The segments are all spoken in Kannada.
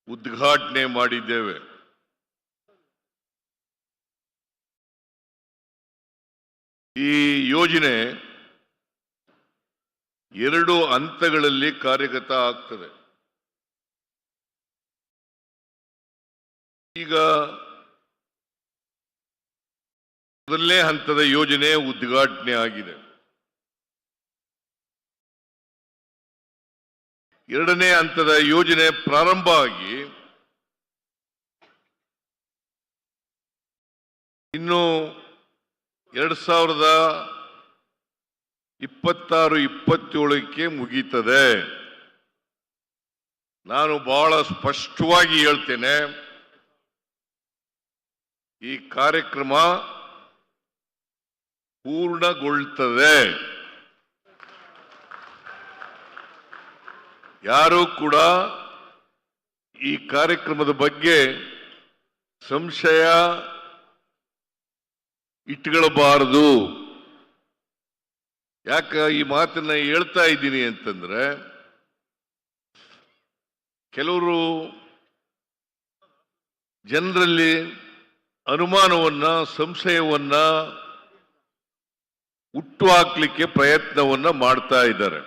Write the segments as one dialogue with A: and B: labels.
A: ಉದ್ಘಾಟನೆ ಮಾಡಿದ್ದೇವೆ. ಈ ಯೋಜನೆ 2 ಹಂತಗಳಲ್ಲಿ ಕಾರ್ಯಗತ ಆಗ್ತದೆ. ಈಗ ಮೊದಲನೇ ಹಂತದ ಯೋಜನೆ ಉದ್ಘಾಟನೆ ಆಗಿದೆ. 2ನೇ ಹಂತದ ಯೋಜನೆ ಪ್ರಾರಂಭ ಆಗಿ ಇನ್ನು 2026-27ಕ್ಕೆ ಮುಗೀತದೆ. ನಾನು ಬಹಳ ಸ್ಪಷ್ಟವಾಗಿ ಹೇಳ್ತೇನೆ, ಈ ಕಾರ್ಯಕ್ರಮ ಪೂರ್ಣಗೊಳ್ಳುತ್ತದೆ. ಯಾರು ಕೂಡ ಈ ಕಾರ್ಯಕ್ರಮದ ಬಗ್ಗೆ ಸಂಶಯ ಇಟ್ಟುಕೊಳ್ಳಬಾರದು. ಯಾಕೆ ಈ ಮಾತನ್ನ ಹೇಳ್ತಾ ಇದ್ದೀನಿ ಅಂತಂದ್ರೆ, ಕೆಲವರು ಜನರಲ್ಲಿ ಅನುಮಾನವನ್ನ, ಸಂಶಯವನ್ನ ಹುಟ್ಟು ಹಾಕ್ಲಿಕ್ಕೆ ಪ್ರಯತ್ನವನ್ನ ಮಾಡ್ತಾ ಇದ್ದಾರೆ.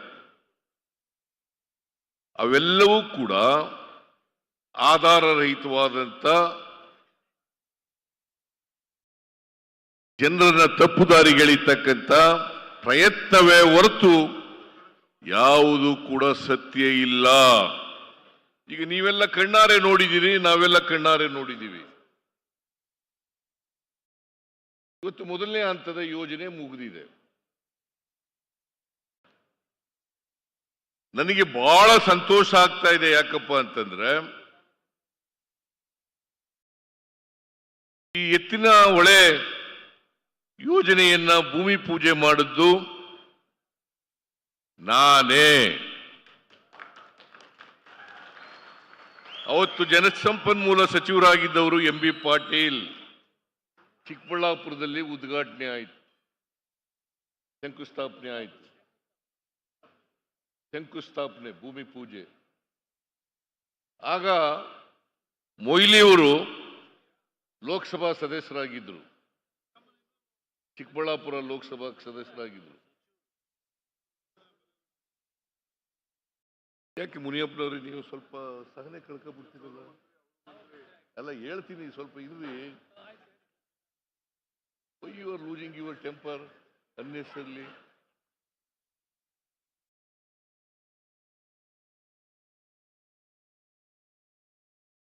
A: ಅವೆಲ್ಲವೂ ಕೂಡ ಆಧಾರರಹಿತವಾದಂತ, ಜನರನ್ನ ತಪ್ಪುದಾರಿಗೆಳಿತಕ್ಕಂಥ ಪ್ರಯತ್ನವೇ ಹೊರತು ಯಾವುದು ಕೂಡ ಸತ್ಯ ಇಲ್ಲ. ಈಗ ನೀವೆಲ್ಲ ಕಣ್ಣಾರೆ ನೋಡಿದ್ದೀರಿ, ನಾವೆಲ್ಲ ಕಣ್ಣಾರೆ ನೋಡಿದ್ದೀವಿ. ಇವತ್ತು ಮೊದಲನೇ ಹಂತದ ಯೋಜನೆ ಮುಗಿದಿದೆ. ನನಗೆ ಬಹಳ ಸಂತೋಷ ಆಗ್ತಾ ಇದೆ. ಯಾಕಪ್ಪ ಅಂತಂದ್ರೆ, ಈ ಎತ್ತಿನ ಹೊಳೆ ಯೋಜನೆಯನ್ನ ಭೂಮಿ ಪೂಜೆ ಮಾಡಿದ್ದು ನಾನೇ. ಅವತ್ತು ಜಲಸಂಪನ್ಮೂಲ ಸಚಿವರಾಗಿದ್ದವರು MB ಪಾಟೀಲ್. ಚಿಕ್ಕಬಳ್ಳಾಪುರದಲ್ಲಿ ಉದ್ಘಾಟನೆ ಆಯಿತು, ಶಂಕುಸ್ಥಾಪನೆ ಆಯಿತು. ಶಂಕುಸ್ಥಾಪನೆ, ಭೂಮಿ ಪೂಜೆ. ಆಗ ಮೊಯ್ಲಿಯವರು ಲೋಕಸಭಾ ಸದಸ್ಯರಾಗಿದ್ದರು, ಚಿಕ್ಕಬಳ್ಳಾಪುರ ಲೋಕಸಭಾ ಸದಸ್ಯರಾಗಿದ್ದರು. ಯಾಕೆ ಮುನಿಯಪ್ಪನವ್ರೆ ನೀವು ಸ್ವಲ್ಪ ಸಹನೆ ಕಳ್ಕೊಬಿಡ್ತೀರಲ್ಲ? ಎಲ್ಲ ಹೇಳ್ತೀನಿ, ಸ್ವಲ್ಪ ಇರ್ರಿ. You are losing your temper unnecessarily.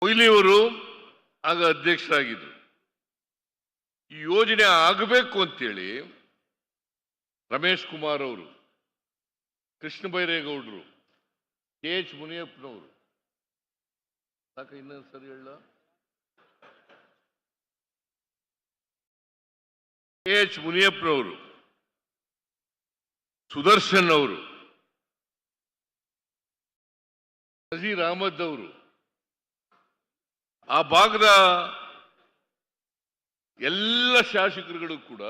A: ಮೊಯ್ಲಿಯವರು ಆಗ ಅಧ್ಯಕ್ಷರಾಗಿದ್ದರು. ಈ ಯೋಜನೆ ಆಗಬೇಕು ಅಂತೇಳಿ ರಮೇಶ್ ಕುಮಾರ್ ಅವರು, ಕೃಷ್ಣ ಬೈರೇಗೌಡರು, KH ಮುನಿಯಪ್ಪನವರು, ಸಾಕ ಇನ್ನೊಂದು ಸರಿ ಹೇಳ, KH ಮುನಿಯಪ್ಪನವರು, ಸುದರ್ಶನ್ ಅವರು, ನಜೀರ್ ಅಹಮದ್ ಅವರು, ಆ ಭಾಗದ ಎಲ್ಲ ಶಾಸಕರುಗಳು ಕೂಡ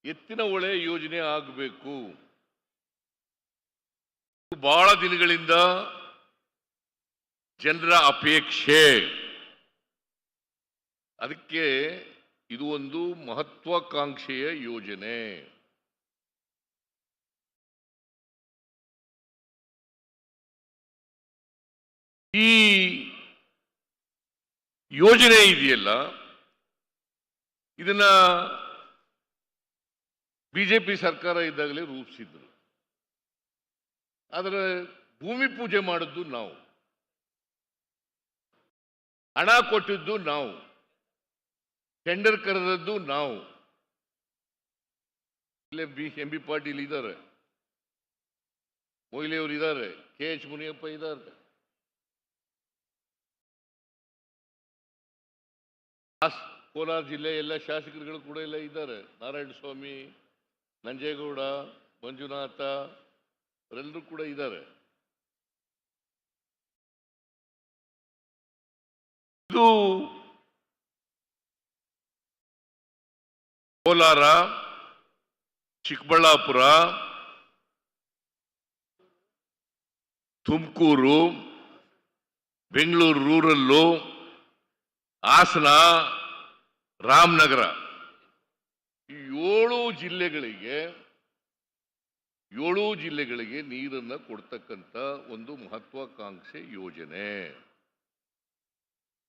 A: ಎತ್ತಿನ ಹೊಳೆ ಯೋಜನೆ ಆಗಬೇಕು, ಬಹಳ ದಿನಗಳಿಂದ ಜನರ ಅಪೇಕ್ಷೆ. ಅದಕ್ಕೆ ಇದು ಒಂದು ಮಹತ್ವಾಕಾಂಕ್ಷೆಯ ಯೋಜನೆ. ಈ ಯೋಜನೆ ಇದೆಯಲ್ಲ, ಇದನ್ನ ಬಿಜೆಪಿ ಸರ್ಕಾರ ಇದ್ದಾಗಲೇ ರೂಪಿಸಿದ್ರು. ಆದರೆ ಭೂಮಿ ಪೂಜೆ ಮಾಡಿದ್ದು ನಾವು, ಹಣ ಕೊಟ್ಟಿದ್ದು ನಾವು, ಟೆಂಡರ್ ಕರೆದದ್ದು ನಾವು. ಇಲ್ಲೇ MB ಪಾಟೀಲ್ ಇದ್ದಾರೆ, ಮೊಯ್ಲಿಯವರು ಇದ್ದಾರೆ, KH ಮುನಿಯಪ್ಪ ಇದ್ದಾರೆ, ಕೋಲಾರ ಜಿಲ್ಲೆ ಎಲ್ಲ ಶಾಸಕರುಗಳು ಕೂಡ ಎಲ್ಲ ಇದ್ದಾರೆ, ನಾರಾಯಣ ಸ್ವಾಮಿ, ನಂಜೇಗೌಡ, ಮಂಜುನಾಥ ಅವರೆಲ್ಲರೂ ಕೂಡ ಇದ್ದಾರೆ. ಇದು ಕೋಲಾರ, ಚಿಕ್ಕಬಳ್ಳಾಪುರ, ತುಮಕೂರು, ಬೆಂಗಳೂರು ರೂರಲ್ಲು, ಹಾಸನ, ರಾಮನಗರ ಈ 7 ಜಿಲ್ಲೆಗಳಿಗೆ ನೀರನ್ನ ಕೊಡ್ತಕ್ಕಂಥ ಒಂದು ಮಹತ್ವಾಕಾಂಕ್ಷೆ ಯೋಜನೆ.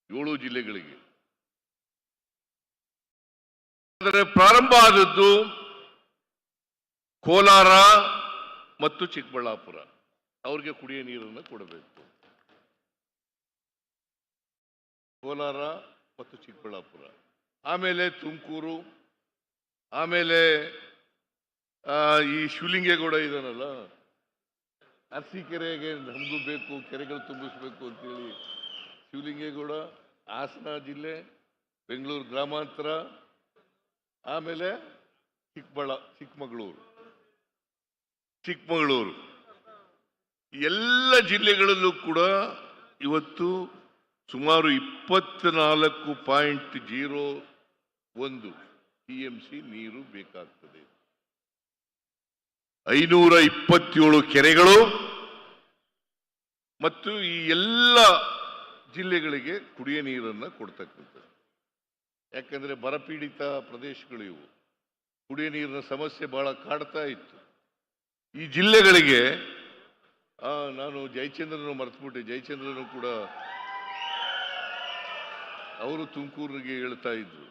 A: 7 ಜಿಲ್ಲೆಗಳಿಗೆ ಆದರೆ ಪ್ರಾರಂಭ ಆದದ್ದು ಕೋಲಾರ ಮತ್ತು ಚಿಕ್ಕಬಳ್ಳಾಪುರ. ಅವ್ರಿಗೆ ಕುಡಿಯ ನೀರನ್ನು ಕೊಡಬೇಕು. ಕೋಲಾರ ಮತ್ತು ಚಿಕ್ಕಬಳ್ಳಾಪುರ, ಆಮೇಲೆ ತುಮಕೂರು, ಆಮೇಲೆ ಈ ಶಿವಲಿಂಗೇಗೌಡ ಇದಾನಲ್ಲ, ಅರಸೀಕೆರೆಗೆ ನಮಗೂ ಬೇಕು, ಕೆರೆಗಳು ತುಂಬಿಸ್ಬೇಕು ಅಂತೇಳಿ ಶಿವಲಿಂಗೇಗೌಡ, ಹಾಸನ ಜಿಲ್ಲೆ, ಬೆಂಗಳೂರು ಗ್ರಾಮಾಂತರ, ಆಮೇಲೆ ಚಿಕ್ಕಮಗಳೂರು ಎಲ್ಲ ಜಿಲ್ಲೆಗಳಲ್ಲೂ ಕೂಡ ಇವತ್ತು ಸುಮಾರು 24.01 TMC ನೀರು ಬೇಕಾಗ್ತದೆ. 527 ಕೆರೆಗಳು ಮತ್ತು ಈ ಎಲ್ಲ ಜಿಲ್ಲೆಗಳಿಗೆ ಕುಡಿಯ ನೀರನ್ನು ಕೊಡ್ತಕ್ಕಂಥದ್ದು. ಯಾಕಂದ್ರೆ ಬರಪೀಡಿತ ಪ್ರದೇಶಗಳು ಇವು, ಕುಡಿಯ ನೀರಿನ ಸಮಸ್ಯೆ ಬಹಳ ಕಾಡ್ತಾ ಇತ್ತು ಈ ಜಿಲ್ಲೆಗಳಿಗೆ. ನಾನು ಜಯಚಂದ್ರನು ಮರೆತುಬಿಟ್ಟೆ, ಜಯಚಂದ್ರನು ಕೂಡ ಅವರು ತುಮಕೂರಿಗೆ ಹೇಳ್ತಾ ಇದ್ರು.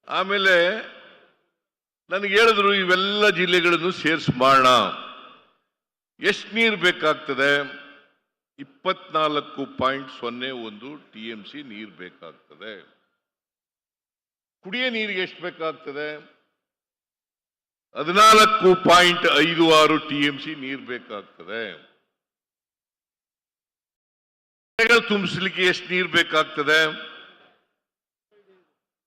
A: ಆಮೇಲೆ ನನಗೆ ಹೇಳಿದ್ರು ಇವೆಲ್ಲ ಜಿಲ್ಲೆಗಳನ್ನು ಸೇರಿಸಿ ಮಾಡೋಣ. ಎಷ್ಟು ನೀರು ಬೇಕಾಗ್ತದೆ? 24.01 TMC ನೀರು ಬೇಕಾಗ್ತದೆ. ಕುಡಿಯ ನೀರಿಗೆ ಎಷ್ಟು ಬೇಕಾಗ್ತದೆ? 14.56 TMC ನೀರು ಬೇಕಾಗ್ತದೆ. ತುಂಬಿಸಲಿಕ್ಕೆ ಎಷ್ಟು ನೀರು ಬೇಕಾಗ್ತದೆ?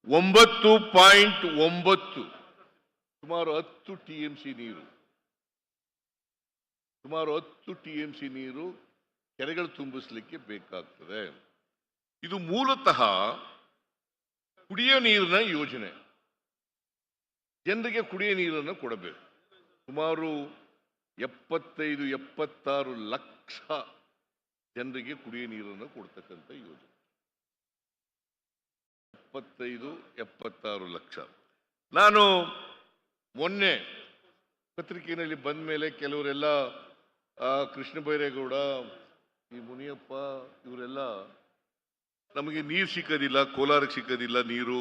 A: 9.9, ಸುಮಾರು 10 TMC ನೀರು. ಸುಮಾರು 10 TMC ನೀರು ಕೆರೆಗಳು ತುಂಬಿಸಲಿಕ್ಕೆ ಬೇಕಾಗ್ತದೆ. ಇದು ಮೂಲತಃ ಕುಡಿಯ ನೀರಿನ ಯೋಜನೆ. ಜನರಿಗೆ ಕುಡಿಯ ನೀರನ್ನು ಕೊಡಬೇಕು. ಸುಮಾರು 75-76 ಲಕ್ಷ ಜನರಿಗೆ ಕುಡಿಯ ನೀರನ್ನು ಕೊಡ್ತಕ್ಕಂಥ ಯೋಜನೆ. 75-76 ಲಕ್ಷ. ನಾನು ಮೊನ್ನೆ ಪತ್ರಿಕೆಯಲ್ಲಿ ಬಂದ ಮೇಲೆ ಕೆಲವರೆಲ್ಲ ಕೃಷ್ಣ ಬೈರೇಗೌಡ, ಈ ಮುನಿಯಪ್ಪ ಇವರೆಲ್ಲ ನಮಗೆ ನೀರು ಸಿಕ್ಕೋದಿಲ್ಲ, ಕೋಲಾರಕ್ಕೆ ಸಿಕ್ಕೋದಿಲ್ಲ ನೀರು,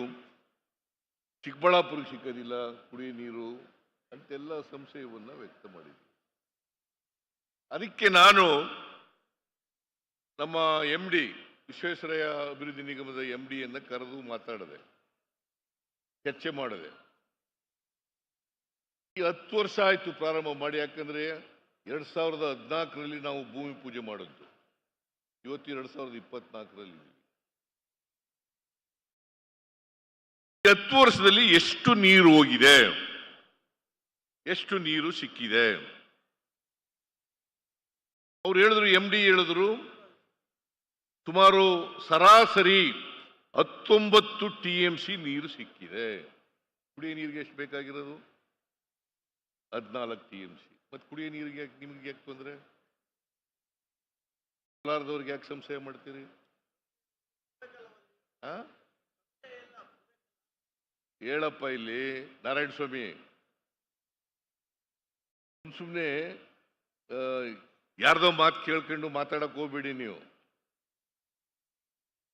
A: ಚಿಕ್ಕಬಳ್ಳಾಪುರಕ್ಕೆ ಸಿಕ್ಕೋದಿಲ್ಲ ಕುಡಿಯ ನೀರು ಅಂತೆಲ್ಲ ಸಂಶಯವನ್ನು ವ್ಯಕ್ತ ಮಾಡಿದ್ವಿ. ಅದಕ್ಕೆ ನಾನು ನಮ್ಮ MD ವಿಶ್ವೇಶ್ವರಯ್ಯ ಅಭಿವೃದ್ಧಿ ನಿಗಮದ MDಯನ್ನು ಕರೆದು ಮಾತಾಡಿದೆ, ಚರ್ಚೆ ಮಾಡಿದೆ. ಈ 10 ವರ್ಷ ಆಯ್ತು ಪ್ರಾರಂಭ ಮಾಡಿ. ಯಾಕಂದ್ರೆ 2014ರಲ್ಲಿ ನಾವು ಭೂಮಿ ಪೂಜೆ ಮಾಡಿದ್ದು, ಇವತ್ತು 2024ರಲ್ಲಿ. 10 ವರ್ಷದಲ್ಲಿ ಎಷ್ಟು ನೀರು ಹೋಗಿದೆ, ಎಷ್ಟು ನೀರು ಸಿಕ್ಕಿದೆ? ಅವ್ರು ಹೇಳಿದ್ರು, MD ಹೇಳಿದ್ರು, ಸುಮಾರು ಸರಾಸರಿ 19 TMC ನೀರು ಸಿಕ್ಕಿದೆ. ಕುಡಿಯ ನೀರಿಗೆ ಎಷ್ಟು ಬೇಕಾಗಿರೋದು? 14 TMC. ಮತ್ತೆ ಕುಡಿಯ ನೀರಿಗೆ ನಿಮ್ಗೆ ಯಾಕೆ ತೊಂದರೆ? ಕೋಲಾರದವ್ರಿಗೆ ಯಾಕೆ ಸಂಶಯ ಮಾಡ್ತೀರಿ? ಹೇಳಪ್ಪ ಇಲ್ಲಿ ನಾರಾಯಣ ಸ್ವಾಮಿ, ಸುಮ್ಮನೆ ಯಾರ್ದೋ ಮಾತು ಕೇಳ್ಕೊಂಡು ಮಾತಾಡಕ್ ಹೋಗ್ಬೇಡಿ ನೀವು.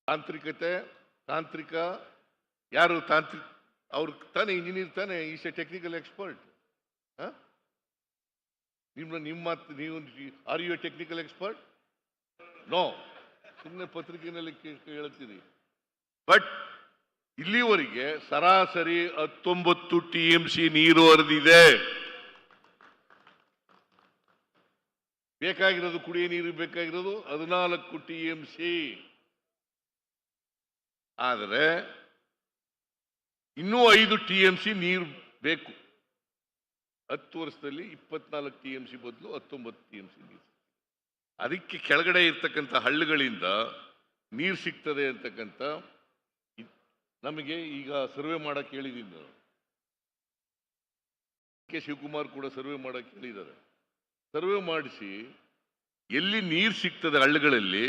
A: ತಾಂತ್ರಿಕ ಯಾರು ತಾಂತ್ರಿಕ? ಅವ್ರು ತಾನೇ ಇಂಜಿನಿಯರ್ ತಾನೇ, ಈಸ್ ಎ ಟೆಕ್ನಿಕಲ್ ಎಕ್ಸ್ಪರ್ಟ್. ನಿಮ್ಮ ಮಾತು ನೀವು, are you a technical expert? No. ಸುಮ್ಮನೆ ಪತ್ರಿಕೆಯಲ್ಲಿ ಹೇಳ್ತೀರಿ. ಬಟ್ ಇಲ್ಲಿವರೆಗೆ ಸರಾಸರಿ 19 TMC ನೀರು ಹರಿದಿದೆ. ಬೇಕಾಗಿರೋದು ಕುಡಿಯ ನೀರು ಬೇಕಾಗಿರೋದು 14 TMC. ಆದರೆ ಇನ್ನೂ 5 TMC ನೀರು ಬೇಕು. 10 ವರ್ಷದಲ್ಲಿ 24 TMC ಬದಲು 19 TMC ನೀರು. ಅದಕ್ಕೆ ಕೆಳಗಡೆ ಇರ್ತಕ್ಕಂಥ ಹಳ್ಳಿಗಳಿಂದ ನೀರು ಸಿಗ್ತದೆ ಅಂತಕ್ಕಂಥ ನಮಗೆ ಈಗ ಸರ್ವೆ ಮಾಡಕ್ಕೆ ಹೇಳಿದ್ದೀನಿ ನಾನು. ಕೆ ಶಿವಕುಮಾರ್ ಕೂಡ ಸರ್ವೆ ಮಾಡಕ್ಕೆ ಹೇಳಿದ್ದಾರೆ. ಸರ್ವೆ ಮಾಡಿಸಿ ಎಲ್ಲಿ ನೀರು ಸಿಗ್ತದೆ ಹಳ್ಳಗಳಲ್ಲಿ,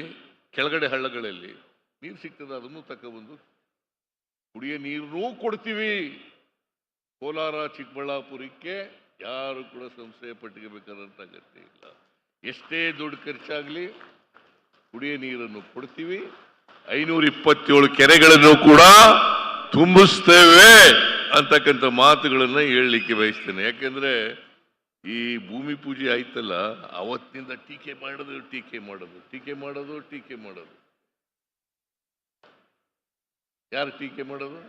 A: ಕೆಳಗಡೆ ಹಳ್ಳಗಳಲ್ಲಿ ನೀರು ಸಿಗ್ತದೆ, ಅದನ್ನು ತಗೊಬಂದು ಕುಡಿಯೋ ನೀರನ್ನೂ ಕೊಡ್ತೀವಿ. ಕೋಲಾರ ಚಿಕ್ಕಬಳ್ಳಾಪುರಕ್ಕೆ ಯಾರು ಕೂಡ ಸಂಶಯ ಪಟ್ಟಿರಬೇಕಾದಂತ ಅಗತ್ಯ ಇಲ್ಲ. ಎಷ್ಟೇ ದುಡ್ಡು ಖರ್ಚಾಗ್ಲಿ ಕುಡಿಯೋ ನೀರನ್ನು ಕೊಡ್ತೀವಿ. 527 ಕೆರೆಗಳನ್ನು ಕೂಡ ತುಂಬಿಸ್ತೇವೆ ಅಂತಕ್ಕಂಥ ಮಾತುಗಳನ್ನ ಹೇಳಲಿಕ್ಕೆ ಬಯಸ್ತೇನೆ. ಯಾಕೆಂದ್ರೆ ಈ ಭೂಮಿ ಪೂಜೆ ಆಯ್ತಲ್ಲ, ಅವತ್ತಿನಿಂದ ಟೀಕೆ ಮಾಡೋದು. ಯಾರು ಟೀಕೆ ಮಾಡೋದು?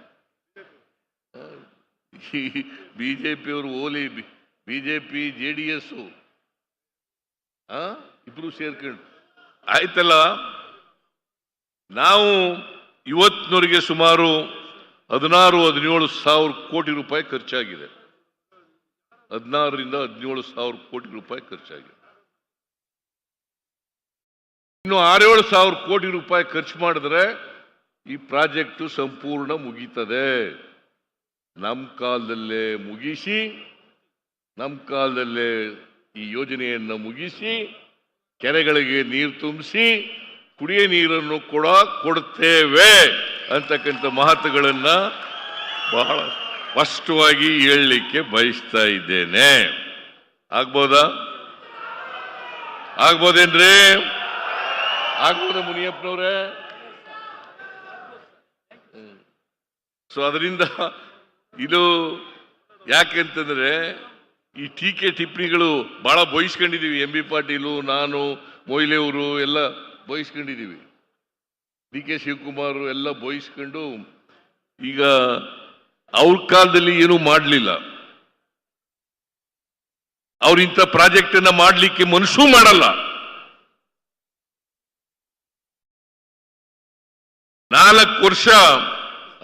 A: ಬಿಜೆಪಿಯವರು ಓಲಿ, ಬಿಜೆಪಿ JDS ಇಬ್ರು ಸೇರ್ಕೊಂಡು ಆಯ್ತಲ್ಲ. ನಾವು ಇವತ್ತಿನವರೆಗೆ ಸುಮಾರು 16-17 ಸಾವಿರ ಕೋಟಿ ರೂಪಾಯಿ ಖರ್ಚಾಗಿದೆ. 16ರಿಂದ 17 ಸಾವಿರ ಕೋಟಿ ರೂಪಾಯಿ ಖರ್ಚಾಗಿದೆ. ಇನ್ನು 6-7 ಸಾವಿರ ಕೋಟಿ ರೂಪಾಯಿ ಖರ್ಚು ಮಾಡಿದ್ರೆ ಈ ಪ್ರಾಜೆಕ್ಟ್ ಸಂಪೂರ್ಣ ಮುಗೀತದೆ. ನಮ್ಮ ಕಾಲದಲ್ಲೇ ಮುಗಿಸಿ, ನಮ್ಮ ಕಾಲದಲ್ಲೇ ಈ ಯೋಜನೆಯನ್ನು ಮುಗಿಸಿ, ಕೆರೆಗಳಿಗೆ ನೀರು ತುಂಬಿಸಿ, ಕುಡಿಯೋ ನೀರನ್ನು ಕೂಡ ಕೊಡ್ತೇವೆ ಅಂತಕ್ಕಂಥ ಮಾತುಗಳನ್ನ ಬಹಳ ಸ್ಪಷ್ಟವಾಗಿ ಹೇಳಲಿಕ್ಕೆ ಬಯಸ್ತಾ ಇದ್ದೇನೆ. ಆಗ್ಬೋದೇನ್ರಿ? ಆಗ್ಬೋದ ಮುನಿಯಪ್ಪನವ್ರೆ? ಸೊ ಅದರಿಂದ ಇದು ಯಾಕೆಂತಂದ್ರೆ ಈ ಟೀಕೆ ಟಿಪ್ಪಣಿಗಳು ಬಹಳ ಬಯಸ್ಕೊಂಡಿದೀವಿ. MB ಪಾಟೀಲು, ನಾನು, ಮೊಯ್ಲಿ ಅವರು ಎಲ್ಲ ಬಯಸ್ಕೊಂಡಿದೀವಿ. DK ಶಿವಕುಮಾರ್ ಎಲ್ಲ ಬಯಸ್ಕೊಂಡು, ಈಗ ಅವ್ರ ಕಾಲದಲ್ಲಿ ಏನೂ ಮಾಡಲಿಲ್ಲ. ಅವ್ರ ಇಂಥ ಪ್ರಾಜೆಕ್ಟ್ ಅನ್ನ ಮಾಡ್ಲಿಕ್ಕೆ ಮನಸ್ಸೂ ಮಾಡಲ್ಲ. 4 ವರ್ಷ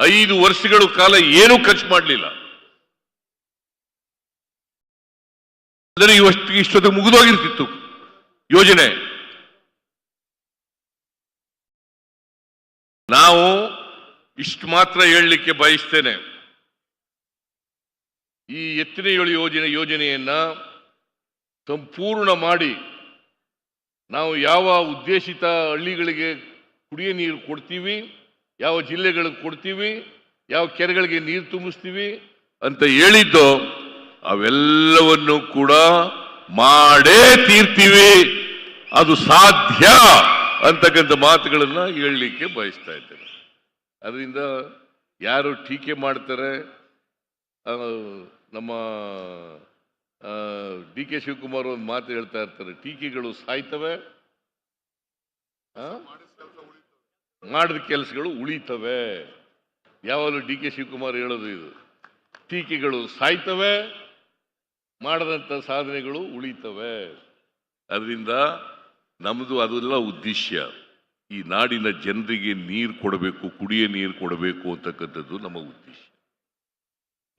A: 5 ವರ್ಷಗಳ ಕಾಲ ಏನೂ ಖರ್ಚು ಮಾಡಲಿಲ್ಲ. ಅಂದರೆ ಇಷ್ಟೊತ್ತಿಗೆ ಮುಗಿದೋಗಿರ್ತಿತ್ತು ಯೋಜನೆ. ನಾವು ಇಷ್ಟು ಮಾತ್ರ ಹೇಳಲಿಕ್ಕೆ ಬಯಸ್ತೇನೆ. ಈ ಎತ್ತಿನ ಏಳು ಯೋಜನೆಯನ್ನ ಸಂಪೂರ್ಣ ಮಾಡಿ ನಾವು ಯಾವ ಉದ್ದೇಶಿತ ಹಳ್ಳಿಗಳಿಗೆ ಕುಡಿಯೋ ನೀರು ಕೊಡ್ತೀವಿ, ಯಾವ ಜಿಲ್ಲೆಗಳಿಗೆ ಕೊಡ್ತೀವಿ, ಯಾವ ಕೆರೆಗಳಿಗೆ ನೀರು ತುಂಬಿಸ್ತೀವಿ ಅಂತ ಹೇಳಿದ್ದು ಅವೆಲ್ಲವನ್ನು ಕೂಡ ಮಾಡೇ ತೀರ್ತೀವಿ. ಅದು ಸಾಧ್ಯ ಅಂತಕ್ಕಂಥ ಮಾತುಗಳನ್ನ ಹೇಳಲಿಕ್ಕೆ ಬಯಸ್ತಾ ಇದ್ದೇನೆ. ಅದರಿಂದ ಯಾರು ಟೀಕೆ ಮಾಡ್ತಾರೆ, ನಮ್ಮ DK ಶಿವಕುಮಾರ್ ಒಂದು ಮಾತು ಹೇಳ್ತಾ ಇರ್ತಾರೆ, ಟೀಕೆಗಳು ಸಾಯ್ತವೆ, ಮಾಡಿದ ಕೆಲಸಗಳು ಉಳಿತವೆ. ಯಾವಾಗಲೂ DK ಶಿವಕುಮಾರ್ ಹೇಳೋದು ಇದು. ಟೀಕೆಗಳು ಸಾಯ್ತವೆ, ಮಾಡದಂತ ಸಾಧನೆಗಳು ಉಳಿತವೆ. ಅದರಿಂದ ನಮ್ಮದು ಅದೆಲ್ಲ ಉದ್ದೇಶ. ಈ ನಾಡಿನ ಜನರಿಗೆ ನೀರು ಕೊಡಬೇಕು, ಕುಡಿಯೋ ನೀರು ಕೊಡಬೇಕು ಅಂತಕ್ಕಂಥದ್ದು ನಮ್ಮ ಉದ್ದೇಶ.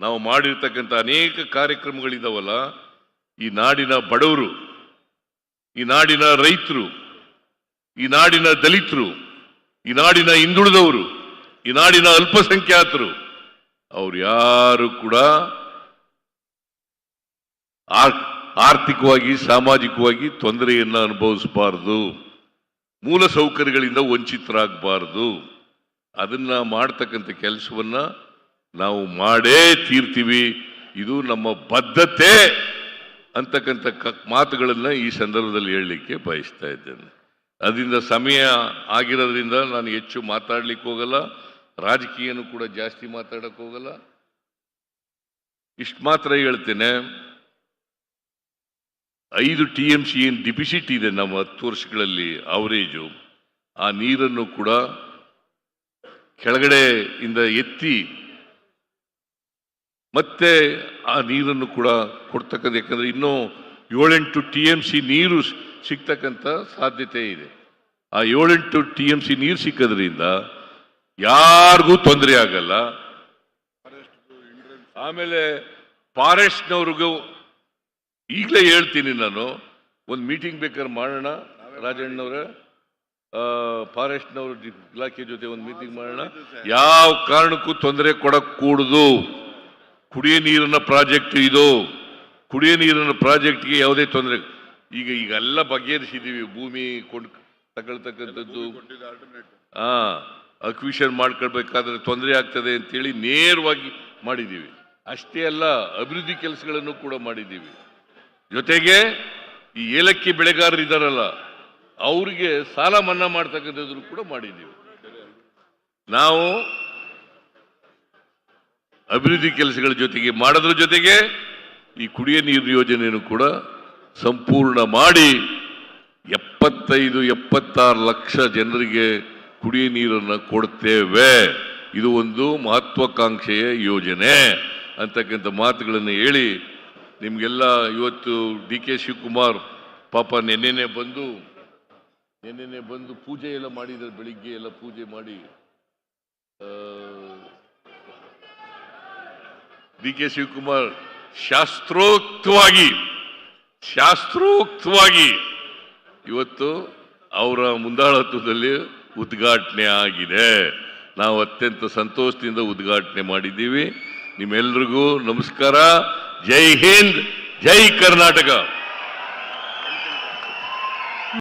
A: ನಾವು ಮಾಡಿರ್ತಕ್ಕಂಥ ಅನೇಕ ಕಾರ್ಯಕ್ರಮಗಳಿದಾವಲ್ಲ, ಈ ನಾಡಿನ ಬಡವರು, ಈ ನಾಡಿನ ರೈತರು, ಈ ನಾಡಿನ ದಲಿತರು, ಈ ನಾಡಿನ ಹಿಂದುಳಿದವರು, ಈ ನಾಡಿನ ಅಲ್ಪಸಂಖ್ಯಾತರು, ಅವ್ರು ಯಾರು ಕೂಡ ಆರ್ಥಿಕವಾಗಿ ಸಾಮಾಜಿಕವಾಗಿ ತೊಂದರೆಯನ್ನ ಅನುಭವಿಸಬಾರದು, ಮೂಲ ಸೌಕರ್ಯಗಳಿಂದ ವಂಚಿತರಾಗಬಾರದು. ಅದನ್ನ ಮಾಡ್ತಕ್ಕಂಥ ಕೆಲಸವನ್ನ ನಾವು ಮಾಡೇ ತೀರ್ತೀವಿ. ಇದು ನಮ್ಮ ಬದ್ಧತೆ ಅಂತಕ್ಕಂಥ ಮಾತುಗಳನ್ನ ಈ ಸಂದರ್ಭದಲ್ಲಿ ಹೇಳಲಿಕ್ಕೆ ಬಯಸ್ತಾ ಇದ್ದೇನೆ. ಅದರಿಂದ ಸಮಯ ಆಗಿರೋದ್ರಿಂದ ನಾನು ಹೆಚ್ಚು ಮಾತಾಡ್ಲಿಕ್ಕೆ ಹೋಗಲ್ಲ, ರಾಜಕೀಯನೂ ಕೂಡ ಜಾಸ್ತಿ ಮಾತಾಡಕ್ಕೆ ಹೋಗಲ್ಲ. ಇಷ್ಟು ಮಾತ್ರ ಹೇಳ್ತೇನೆ, 5 TMC ಏನು ಡಿಫಿಸಿಟ್ ಇದೆ ನಮ್ಮ 10 ವರ್ಷಗಳಲ್ಲಿ ಅವರೇಜು, ಆ ನೀರನ್ನು ಕೂಡ ಕೆಳಗಡೆ ಇಂದ ಎತ್ತಿ ಮತ್ತೆ ಆ ನೀರನ್ನು ಕೂಡ ಕೊಡ್ತಕ್ಕಂಥ, ಯಾಕಂದ್ರೆ ಇನ್ನೂ 7-8 TMC ನೀರು ಸಿಗ್ತಕ್ಕಂಥ ಸಾಧ್ಯತೆ ಇದೆ. ಆ 7-8 TMC ನೀರು ಸಿಕ್ಕೋದ್ರಿಂದ ಯಾರಿಗೂ ತೊಂದರೆ ಆಗಲ್ಲ. ಆಮೇಲೆ ಫಾರೆಸ್ಟ್ನವ್ರಿಗೂ ಈಗಲೇ ಹೇಳ್ತೀನಿ, ನಾನು ಒಂದು ಮೀಟಿಂಗ್ ಬೇಕಾದ್ರೆ ಮಾಡೋಣ ರಾಜಣ್ಣವ್ರೆ, ಫಾರೆಸ್ಟ್ನವ್ರ ಇಲಾಖೆ ಜೊತೆ ಒಂದು ಮೀಟಿಂಗ್ ಮಾಡೋಣ. ಯಾವ ಕಾರಣಕ್ಕೂ ತೊಂದರೆ ಕೊಡಕ್ ಕೂಡುದು. ಕುಡಿಯೋ ನೀರಿನ ಪ್ರಾಜೆಕ್ಟ್ ಇದು, ಕುಡಿಯೋ ನೀರಿನ ಪ್ರಾಜೆಕ್ಟ್ಗೆ ಯಾವುದೇ ತೊಂದರೆ ಈಗೆಲ್ಲ ಬಗೆಹರಿಸಿದೀವಿ. ಭೂಮಿ ತಗೊಳ್ತಕ್ಕಂಥದ್ದು, ಅಕ್ವಿಷನ್ ಮಾಡ್ಕೊಳ್ಬೇಕಾದ್ರೆ ತೊಂದರೆ ಆಗ್ತದೆ ಅಂತೇಳಿ ನೇರವಾಗಿ ಮಾಡಿದ್ದೀವಿ. ಅಷ್ಟೇ ಅಲ್ಲ, ಅಭಿವೃದ್ಧಿ ಕೆಲಸಗಳನ್ನು ಕೂಡ ಮಾಡಿದ್ದೀವಿ. ಜೊತೆಗೆ ಈ ಏಲಕ್ಕಿ ಬೆಳೆಗಾರರು ಇದ್ದಾರಲ್ಲ, ಅವ್ರಿಗೆ ಸಾಲ ಮನ್ನಾ ಮಾಡ್ತಕ್ಕಂಥದ್ದು ಕೂಡ ಮಾಡಿದ್ದೀವಿ. ನಾವು ಅಭಿವೃದ್ಧಿ ಕೆಲಸಗಳ ಜೊತೆಗೆ ಮಾಡೋದ್ರ ಜೊತೆಗೆ ಈ ಕುಡಿಯ ನೀರು ಯೋಜನೆಯನ್ನು ಕೂಡ ಸಂಪೂರ್ಣ ಮಾಡಿ 75-76 ಲಕ್ಷ ಜನರಿಗೆ ಕುಡಿಯ ನೀರನ್ನು ಕೊಡ್ತೇವೆ. ಇದು ಒಂದು ಮಹತ್ವಾಕಾಂಕ್ಷೆಯ ಯೋಜನೆ ಅಂತಕ್ಕಂಥ ಮಾತುಗಳನ್ನು ಹೇಳಿ ನಿಮಗೆಲ್ಲ ಇವತ್ತು ಡಿ ಕೆ ಶಿವಕುಮಾರ್ ಪಾಪ ನೆನ್ನೆನೆ ಬಂದು ಪೂಜೆ ಎಲ್ಲ ಮಾಡಿದ್ದಾರೆ. ಬೆಳಿಗ್ಗೆ ಎಲ್ಲ ಪೂಜೆ ಮಾಡಿ ಡಿ ಕೆ ಶಿವಕುಮಾರ್ ಶಾಸ್ತ್ರೋಕ್ತವಾಗಿ ಇವತ್ತು ಅವರ ಮುಂದಾಳತ್ವದಲ್ಲಿ ಉದ್ಘಾಟನೆ ಆಗಿದೆ. ನಾವು ಅತ್ಯಂತ ಸಂತೋಷದಿಂದ ಉದ್ಘಾಟನೆ ಮಾಡಿದ್ದೀವಿ. ನಿಮ್ಮೆಲ್ರಿಗೂ ನಮಸ್ಕಾರ. ಜೈ ಹಿಂದ್, ಜೈ ಕರ್ನಾಟಕ.